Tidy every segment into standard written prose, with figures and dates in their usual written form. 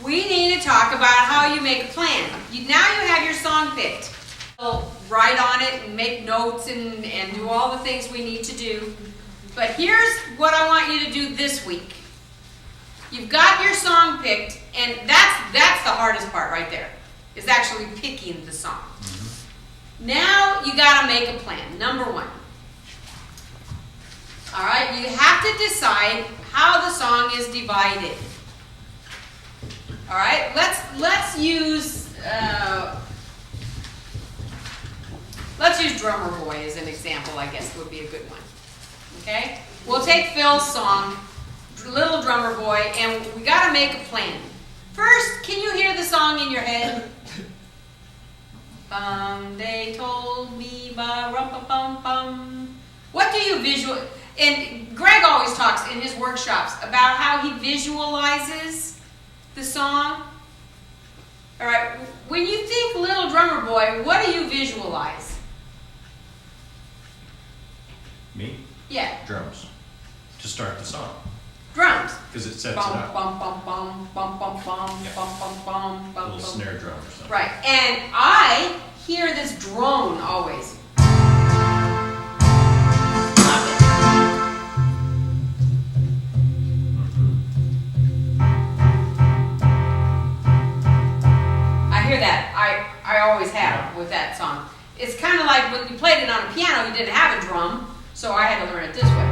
we need to talk about how you make a plan. Now you have your song picked. So write on it and make notes and do all the things we need to do. But here's what I want you to do this week. You've got your song picked, and that's the hardest part right there, is actually picking the song. Now you got to make a plan. Number one. All right, you have to decide how the song is divided. All right, let's use Drummer Boy as an example. I guess would be a good one. Okay, we'll take Phil's song, Little Drummer Boy, and we got to make a plan. First, can you hear the song in your head? They told me ba-rum-pa-bum-bum. What do you visualize? And Gregg always talks in his workshops about how he visualizes the song. All right, when you think Little Drummer Boy, what do you visualize? Me? Yeah. Drums. To start the song. Drums. Because it sets Bum, it up. bum, bum, bum, bum, bum, bum, Yeah. bum, bum, bum, bum, Little bum. snare drum or something. Right, and I hear this drone always. Love it. I hear that. I always have with that song. It's kind of like when you played it on a piano, you didn't have a drum, so I had to learn it this way.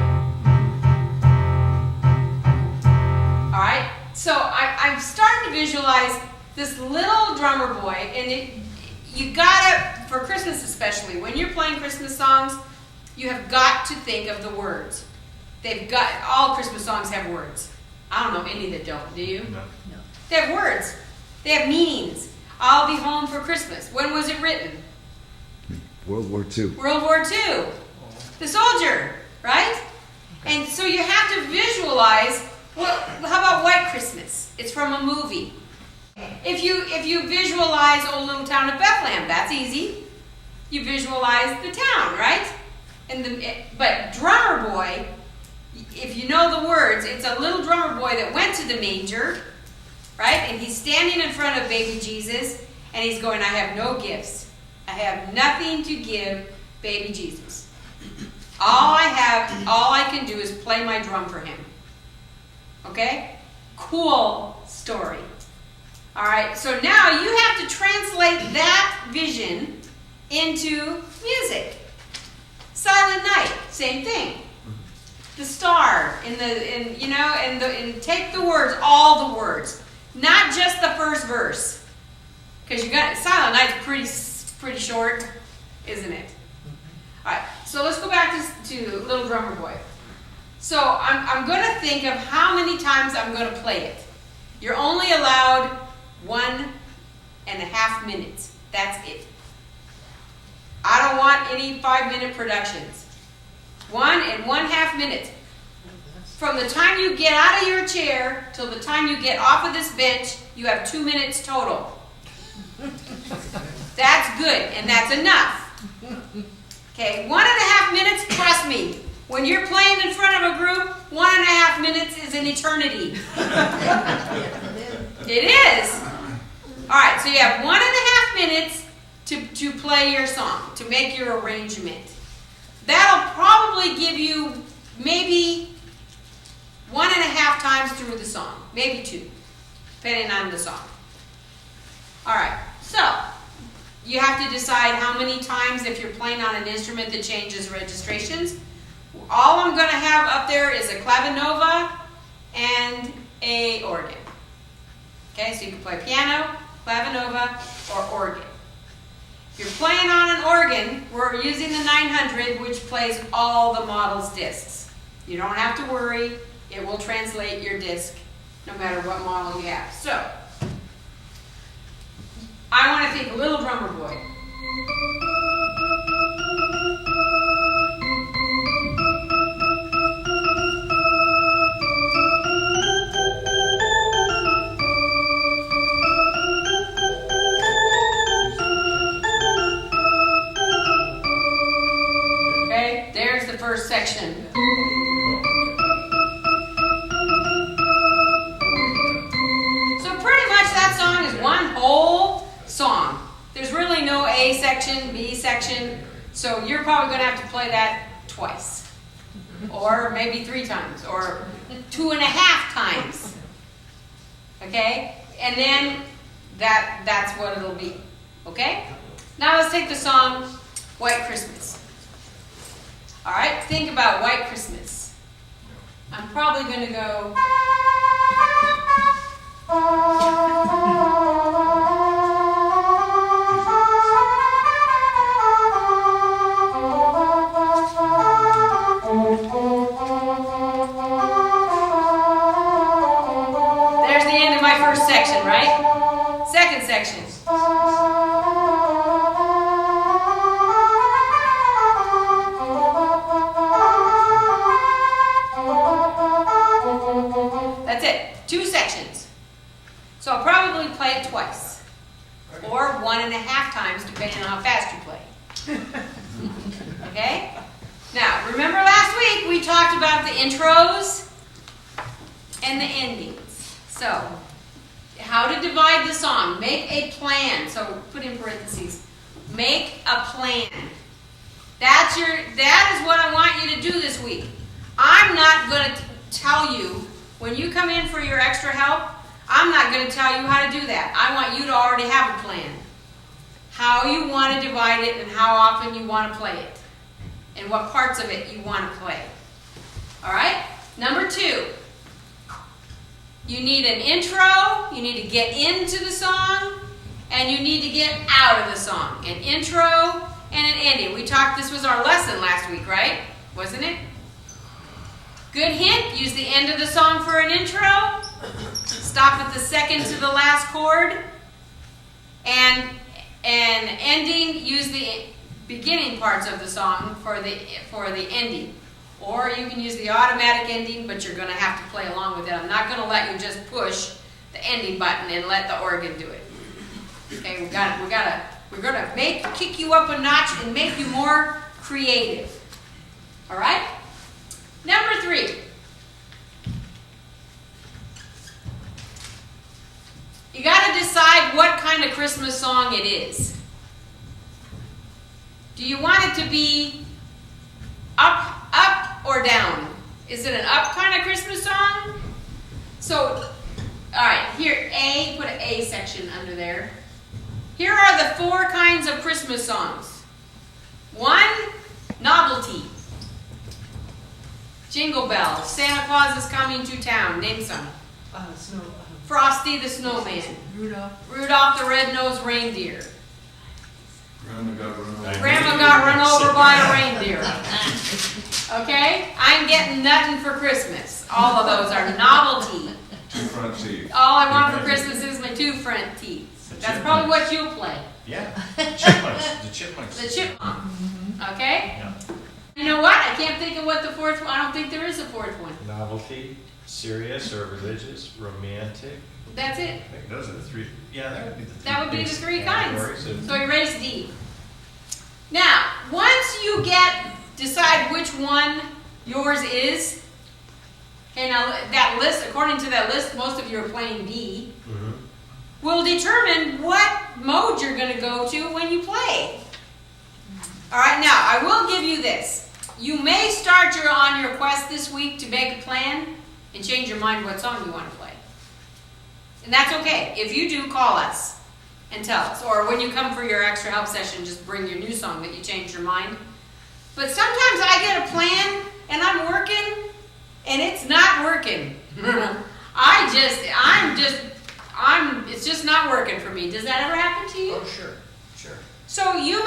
All right, so I'm starting to visualize this little drummer boy, and you gotta, for Christmas especially, when you're playing Christmas songs, you have got to think of the words. All Christmas songs have words. I don't know any that don't, do you? No. They have words. They have meanings. I'll be home for Christmas. When was it written? World War II. World War II. The soldier, right? And so you have to visualize, well, how about White Christmas? It's from a movie. If you visualize Old Little Town of Bethlehem, that's easy. You visualize the town, right? But Drummer Boy, if you know the words, it's a little drummer boy that went to the manger, right? And he's standing in front of baby Jesus, and he's going, I have no gifts. I have nothing to give baby Jesus. All I can do is play my drum for him. Okay? Cool story. All right, so now you have to translate that vision into music. Silent Night, same thing. The star and take the words, all the words, not just the first verse, because you got Silent Night's pretty short, isn't it? All right, so let's go back to Little Drummer Boy. So I'm going to think of how many times I'm going to play it. You're only allowed 1.5 minutes. That's it. I don't want any 5-minute productions. 1.5 minutes. From the time you get out of your chair till the time you get off of this bench, you have 2 minutes total. That's good, and that's enough. Okay, 1.5 minutes, trust me. When you're playing in front of a group, 1.5 minutes is an eternity. It is. All right, so you have 1.5 minutes to play your song, to make your arrangement. That'll probably give you maybe 1.5 times through the song, maybe 2, depending on the song. All right, so you have to decide how many times, if you're playing on an instrument that changes registrations. All I'm going to have up there is a clavinova and a organ. Okay, so you can play piano, clavinova, or organ. If you're playing on an organ, we're using the 900, which plays all the model's discs. You don't have to worry. It will translate your disc no matter what model you have. So, I want to think Little Drummer Boy. Okay, there's the first section. So pretty much A section, B section. So you're probably going to have to play that twice. Or maybe 3 times. Or 2.5 times. Okay? And then that's what it'll be. Okay? Now let's take the song White Christmas. Alright? Think about White Christmas. I'm probably going to go... There's the end of my first section, right? Second section. That's it. 2 sections. So I'll probably play it twice. Or 1.5 times, depending on how fast you play. Okay? Now, remember last week we talked about the intros and the endings. So, how to divide the song. Make a plan. So, put in parentheses. Make a plan. That is what I want you to do this week. I'm not going to tell you, when you come in for your extra help, I'm not going to tell you how to do that. I want you to already have a plan. How you want to divide it and how often you want to play it. And what parts of it you want to play. Alright? Number 2. You need an intro, you need to get into the song, and you need to get out of the song. An intro and an ending. We talked, this was our lesson last week, right? Wasn't it? Good hint, use the end of the song for an intro. Stop at the second to the last chord. And ending, use the beginning parts of the song for the ending. Or you can use the automatic ending, but you're going to have to play along with it. I'm not going to let you just push the ending button and let the organ do it. Okay, we're going to kick you up a notch and make you more creative. All right? Number 3. You got to decide what kind of Christmas song it is. Do you want it to be up or down? Is it an up kind of Christmas song? So, alright, here, A, put an A section under there. Here are the 4 kinds of Christmas songs. 1, novelty. Jingle bells, Santa Claus is coming to town. Name some. Frosty the Snowman. Rudolph the Red-Nosed Reindeer. Grandma got run over by a reindeer. Okay? I'm getting nothing for Christmas. All of those are novelty. 2 front teeth. All I want for Christmas is my 2 front teeth. That's probably what you'll play. Yeah. Chipmunks. The chipmunks. The chipmunk. Okay? Yeah. You know what? I can't think of what the 4th one. I don't think there is a 4th one. Novelty, serious or religious, romantic. That's it. I think those are the 3. Yeah, that would be the 3. That would be the 3 kinds. categories. So erase D. Now, once you decide which one yours is, okay, now that list, according to that list, most of you are playing D, will determine what mode you're going to go to when you play. Alright, now, I will give you this. You may start on your quest this week to make a plan and change your mind what song you want to play. And that's okay. If you do, call us and tell us. Or when you come for your extra help session, just bring your new song that you changed your mind. But sometimes I get a plan and I'm working and it's not working. It's just not working for me. Does that ever happen to you? Oh, sure. So you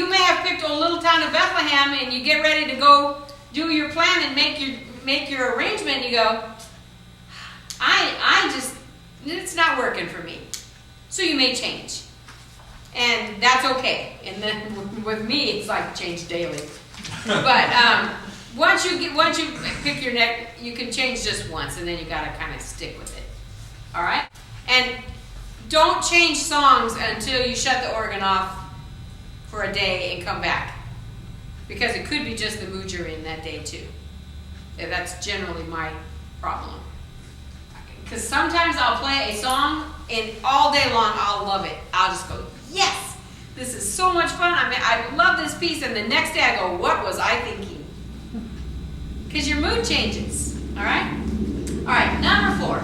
may have picked a little town of Bethlehem and you get ready to go do your plan and make your arrangement and you go, it's not working for me. So you may change. And that's okay. And then with me, it's like change daily. But once you pick your neck, you can change just once and then you gotta kind of stick with it. All right? And don't change songs until you shut the organ off for a day and come back. Because it could be just the mood you're in that day too. And that's generally my problem. Because sometimes I'll play a song and all day long I'll love it. I'll just go, yes, This is so much fun. I mean, I love this piece, and the next day I go, what was I thinking? Because your mood changes, all right? All right, number 4.